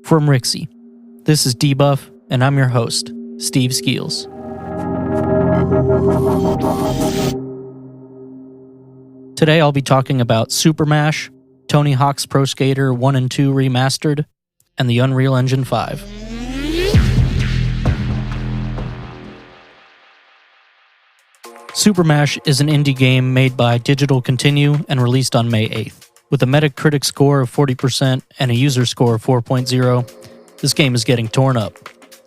from Rixie. This is Debuff, and I'm your host, Steve Skeels. Today I'll be talking about SuperMash, Tony Hawk's Pro Skater 1&2 Remastered, and the Unreal Engine 5. SuperMash is an indie game made by Digital Continue and released on May 8th. With a Metacritic score of 40% and a user score of 4.0, this game is getting torn up.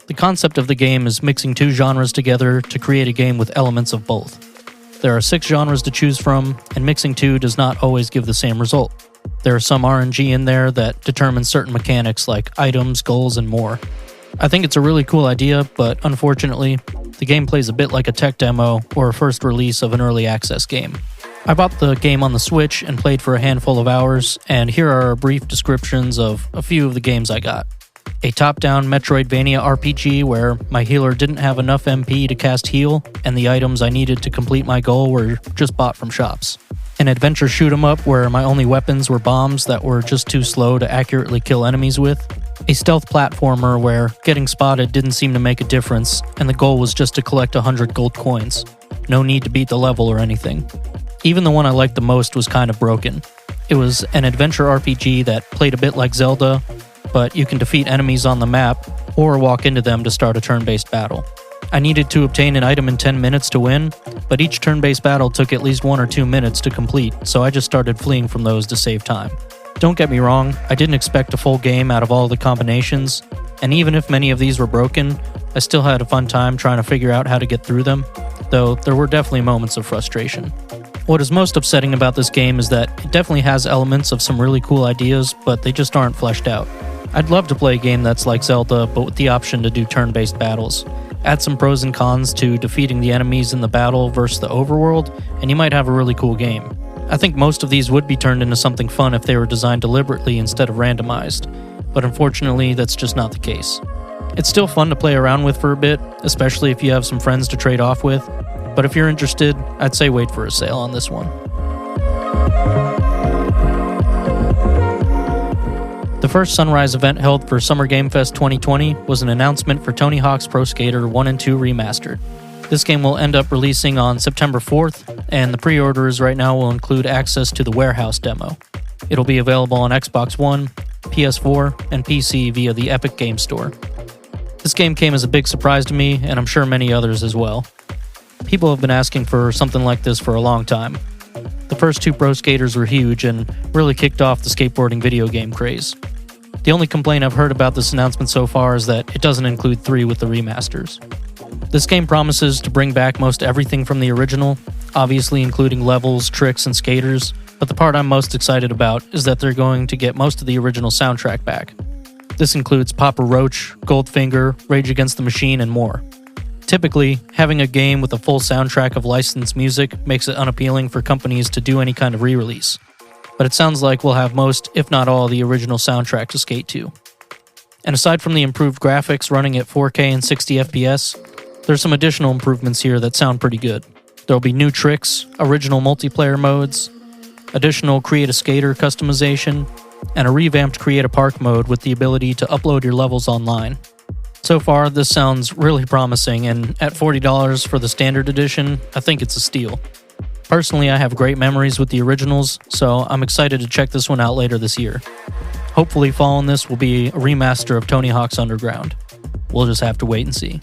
The concept of the game is mixing two genres together to create a game with elements of both. There are 6 genres to choose from, and mixing two does not always give the same result. There are some RNG in there that determines certain mechanics like items, goals, and more. I think it's a really cool idea, but unfortunately, the game plays a bit like a tech demo or a first release of an early access game. I bought the game on the Switch and played for a handful of hours, and here are brief descriptions of a few of the games I got. A top-down Metroidvania RPG where my healer didn't have enough MP to cast heal, and the items I needed to complete my goal were just bought from shops. An adventure shoot-'em-up where my only weapons were bombs that were just too slow to accurately kill enemies with. A stealth platformer where getting spotted didn't seem to make a difference, and the goal was just to collect 100 gold coins. No need to beat the level or anything. Even the one I liked the most was kind of broken. It was an adventure RPG that played a bit like Zelda, but you can defeat enemies on the map or walk into them to start a turn-based battle. I needed to obtain an item in 10 minutes to win, but each turn-based battle took at least 1 or 2 minutes to complete, so I just started fleeing from those to save time. Don't get me wrong, I didn't expect a full game out of all the combinations, and even if many of these were broken, I still had a fun time trying to figure out how to get through them, though there were definitely moments of frustration. What is most upsetting about this game is that it definitely has elements of some really cool ideas, but they just aren't fleshed out. I'd love to play a game that's like Zelda, but with the option to do turn-based battles. Add some pros and cons to defeating the enemies in the battle versus the overworld, and you might have a really cool game. I think most of these would be turned into something fun if they were designed deliberately instead of randomized, but unfortunately that's just not the case. It's still fun to play around with for a bit, especially if you have some friends to trade off with, but if you're interested, I'd say wait for a sale on this one. The first Sunrise event held for Summer Game Fest 2020 was an announcement for Tony Hawk's Pro Skater 1&2 Remastered. This game will end up releasing on September 4th, and the pre-orders right now will include access to the Warehouse demo. It'll be available on Xbox One, PS4, and PC via the Epic Game Store. This game came as a big surprise to me, and I'm sure many others as well. People have been asking for something like this for a long time. The first 2 Pro Skaters were huge and really kicked off the skateboarding video game craze. The only complaint I've heard about this announcement so far is that it doesn't include 3 with the remasters. This game promises to bring back most everything from the original, obviously including levels, tricks, and skaters, but the part I'm most excited about is that they're going to get most of the original soundtrack back. This includes Papa Roach, Goldfinger, Rage Against the Machine, and more. Typically, having a game with a full soundtrack of licensed music makes it unappealing for companies to do any kind of re-release. But it sounds like we'll have most, if not all, the original soundtrack to skate to. And aside from the improved graphics running at 4K and 60 FPS, there's some additional improvements here that sound pretty good. There'll be new tricks, original multiplayer modes, additional Create a Skater customization, and a revamped Create a Park mode with the ability to upload your levels online. So far, this sounds really promising, and at $40 for the standard edition, I think it's a steal. Personally, I have great memories with the originals, so I'm excited to check this one out later this year. Hopefully, following this will be a remaster of Tony Hawk's Underground. We'll just have to wait and see.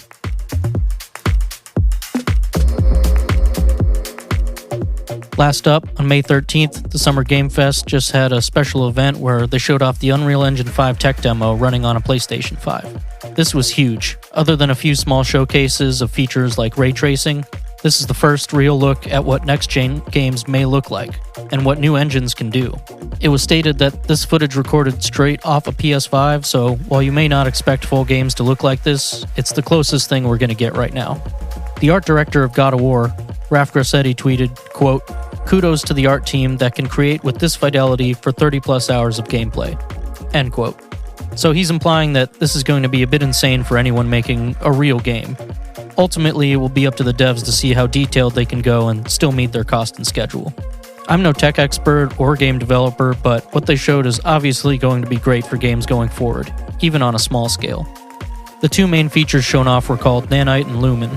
Last up, on May 13th, the Summer Game Fest just had a special event where they showed off the Unreal Engine 5 tech demo running on a PlayStation 5. This was huge. Other than a few small showcases of features like ray tracing, this is the first real look at what next-gen games may look like, and what new engines can do. It was stated that this footage recorded straight off a PS5, so while you may not expect full games to look like this, it's the closest thing we're going to get right now. The art director of God of War, Raf Grassetti, tweeted, quote, "Kudos to the art team that can create with this fidelity for 30-plus hours of gameplay," end quote. So he's implying that this is going to be a bit insane for anyone making a real game. Ultimately, it will be up to the devs to see how detailed they can go and still meet their cost and schedule. I'm no tech expert or game developer, but what they showed is obviously going to be great for games going forward, even on a small scale. The two main features shown off were called Nanite and Lumen.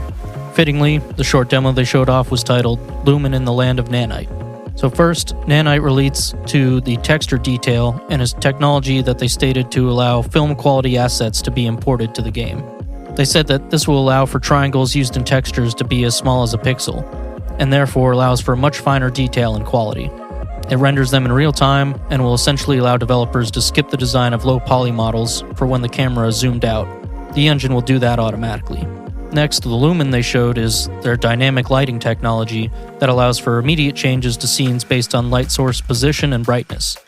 Fittingly, the short demo they showed off was titled Lumen in the Land of Nanite. So first, Nanite relates to the texture detail and is technology that they stated to allow film quality assets to be imported to the game. They said that this will allow for triangles used in textures to be as small as a pixel, and therefore allows for much finer detail and quality. It renders them in real time and will essentially allow developers to skip the design of low poly models for when the camera is zoomed out. The engine will do that automatically. Next, the Lumen they showed is their dynamic lighting technology that allows for immediate changes to scenes based on light source position and brightness.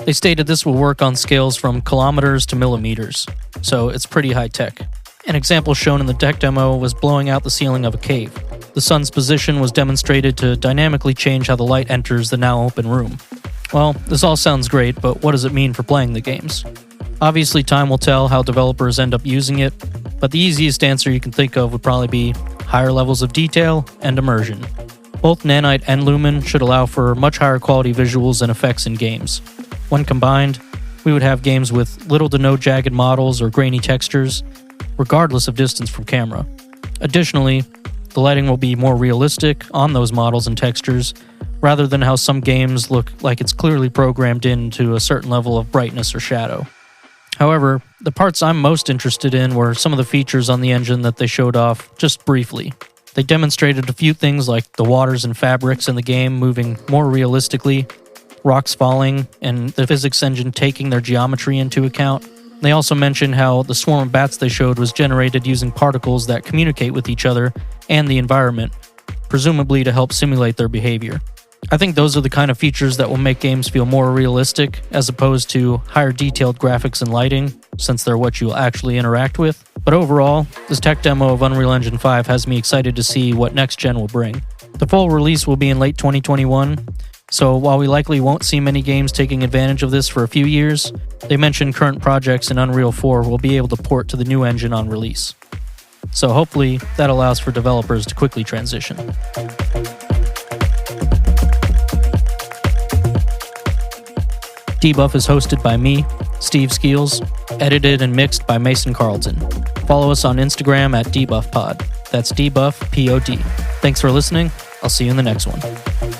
They stated this will work on scales from kilometers to millimeters, so it's pretty high tech. An example shown in the tech demo was blowing out the ceiling of a cave. The sun's position was demonstrated to dynamically change how the light enters the now open room. Well, this all sounds great, but what does it mean for playing the games? Obviously, time will tell how developers end up using it, but the easiest answer you can think of would probably be higher levels of detail and immersion. Both Nanite and Lumen should allow for much higher quality visuals and effects in games. When combined, we would have games with little to no jagged models or grainy textures, regardless of distance from camera. Additionally, the lighting will be more realistic on those models and textures, rather than how some games look like it's clearly programmed into a certain level of brightness or shadow. However, the parts I'm most interested in were some of the features on the engine that they showed off just briefly. They demonstrated a few things like the waters and fabrics in the game moving more realistically, rocks falling, and the physics engine taking their geometry into account. They also mentioned how the swarm of bats they showed was generated using particles that communicate with each other and the environment, presumably to help simulate their behavior. I think those are the kind of features that will make games feel more realistic, as opposed to higher detailed graphics and lighting, since they're what you'll actually interact with. But overall, this tech demo of Unreal Engine 5 has me excited to see what next gen will bring. The full release will be in late 2021, so while we likely won't see many games taking advantage of this for a few years, they mentioned current projects in Unreal 4 will be able to port to the new engine on release. So hopefully that allows for developers to quickly transition. Debuff is hosted by me, Steve Skeels, edited and mixed by Mason Carlton. Follow us on Instagram at DebuffPod. That's DebuffPod. Thanks for listening. I'll see you in the next one.